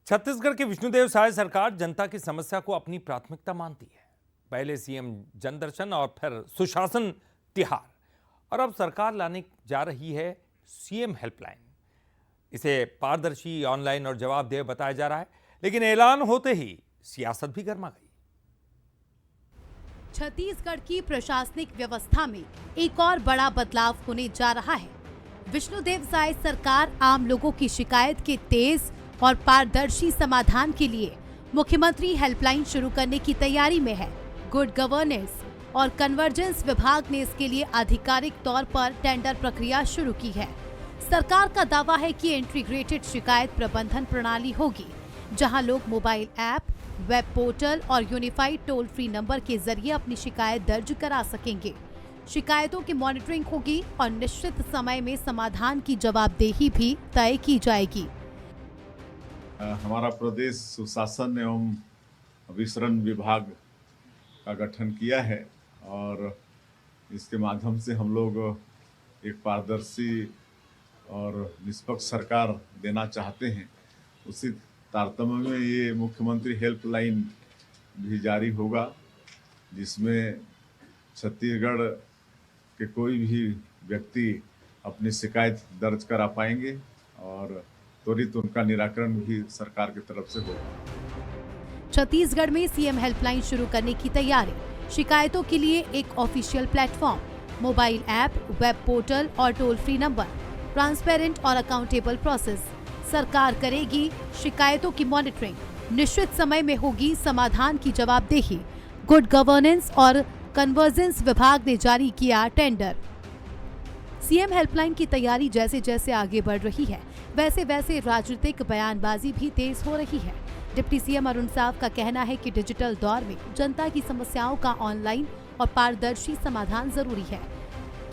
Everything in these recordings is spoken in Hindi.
छत्तीसगढ़ की विष्णुदेव साय सरकार जनता की समस्या को अपनी प्राथमिकता मानती है। पहले सीएम जनदर्शन और फिर सुशासन तिहार, और अब सरकार लाने जा रही है सीएम हेल्पलाइन। इसे पारदर्शी, ऑनलाइन और जवाबदेह बताया जा रहा है, लेकिन ऐलान होते ही सियासत भी गर्मा गई। छत्तीसगढ़ की प्रशासनिक व्यवस्था में एक और बड़ा बदलाव होने जा रहा है। विष्णुदेव साय सरकार आम लोगों की शिकायत के तेज और पारदर्शी समाधान के लिए मुख्यमंत्री हेल्पलाइन शुरू करने की तैयारी में है। गुड गवर्नेंस और कन्वर्जेंस विभाग ने इसके लिए आधिकारिक तौर पर टेंडर प्रक्रिया शुरू की है। सरकार का दावा है कि इंटीग्रेटेड शिकायत प्रबंधन प्रणाली होगी, जहां लोग मोबाइल ऐप, वेब पोर्टल और यूनिफाइड टोल फ्री नंबर के जरिए अपनी शिकायत दर्ज करा सकेंगे। शिकायतों की मॉनिटरिंग होगी और निश्चित समय में समाधान की जवाबदेही भी तय की जाएगी। हमारा प्रदेश सुशासन एवं अभिसरण विभाग का गठन किया है और इसके माध्यम से हम लोग एक पारदर्शी और निष्पक्ष सरकार देना चाहते हैं। उसी तारतम्य में ये मुख्यमंत्री हेल्पलाइन भी जारी होगा, जिसमें छत्तीसगढ़ के कोई भी व्यक्ति अपनी शिकायत दर्ज करा पाएंगे और त्वरित उनका निराकरण भी सरकार की तरफ से होगा। छत्तीसगढ़ में सीएम हेल्पलाइन शुरू करने की तैयारी। शिकायतों के लिए एक official platform, mobile app, web portal और टोल फ्री नंबर, ट्रांसपेरेंट और अकाउंटेबल प्रोसेस। सरकार करेगी शिकायतों की मॉनिटरिंग, निश्चित समय में होगी समाधान की जवाबदेही। गुड गवर्नेंस और कन्वर्जेंस विभाग ने जारी किया टेंडर। सीएम हेल्पलाइन की तैयारी जैसे जैसे आगे बढ़ रही है, वैसे वैसे राजनीतिक बयानबाजी भी तेज हो रही है। डिप्टी सीएम अरुण साव का कहना है कि डिजिटल दौर में जनता की समस्याओं का ऑनलाइन और पारदर्शी समाधान जरूरी है।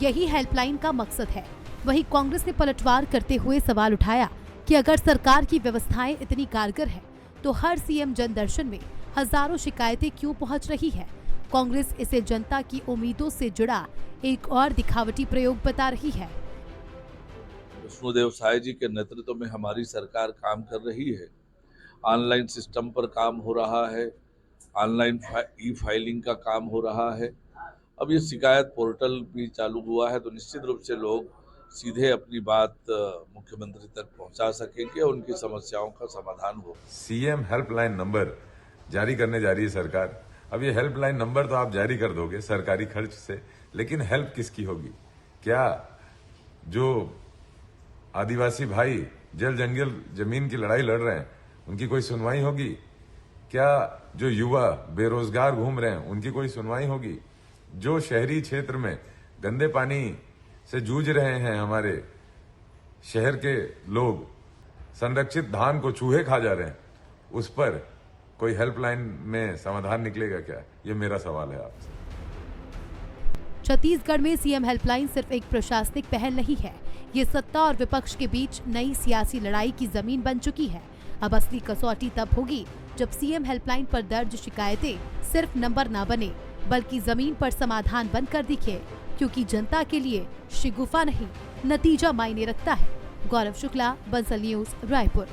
यही हेल्पलाइन का मकसद है। वहीं कांग्रेस ने पलटवार करते हुए सवाल उठाया कि अगर सरकार की व्यवस्थाएं इतनी कारगर है, तो हर सीएम जनदर्शन में हजारों शिकायतें क्यों पहुंच रही है। कांग्रेस इसे जनता की उम्मीदों से जुड़ा एक और दिखावटी प्रयोग बता रही है। विष्णुदेव साय जी के नेतृत्व में हमारी सरकार काम कर रही है। ऑनलाइन सिस्टम पर काम हो रहा है, ऑनलाइन ई फाइलिंग का काम हो रहा है। अब ये शिकायत पोर्टल भी चालू हुआ है, तो निश्चित रूप से लोग सीधे अपनी बात मुख्यमंत्री तक पहुंचा सकेंगे और उनकी समस्याओं का समाधान हो। सीएम हेल्पलाइन नंबर जारी करने जा रही है सरकार। अब ये हेल्पलाइन नंबर तो आप जारी कर दोगे सरकारी खर्च से, लेकिन हेल्प किसकी होगी? क्या जो आदिवासी भाई जल जंगल जमीन की लड़ाई लड़ रहे हैं उनकी कोई सुनवाई होगी? क्या जो युवा बेरोजगार घूम रहे हैं उनकी कोई सुनवाई होगी? जो शहरी क्षेत्र में गंदे पानी से जूझ रहे हैं हमारे शहर के लोग, संरक्षित धान को चूहे खा जा रहे हैं, उस पर कोई हेल्पलाइन में समाधान निकलेगा क्या? ये मेरा सवाल है आपसे। छत्तीसगढ़ में सीएम हेल्पलाइन सिर्फ एक प्रशासनिक पहल नहीं है, ये सत्ता और विपक्ष के बीच नई सियासी लड़ाई की जमीन बन चुकी है। अब असली कसौटी तब होगी जब सीएम हेल्पलाइन पर दर्ज शिकायतें सिर्फ नंबर ना बने, बल्कि जमीन पर समाधान बनकर दिखे, क्योंकि जनता के लिए शिगुफा नहीं, नतीजा मायने रखता है। गौरव शुक्ला, बंसल न्यूज, रायपुर।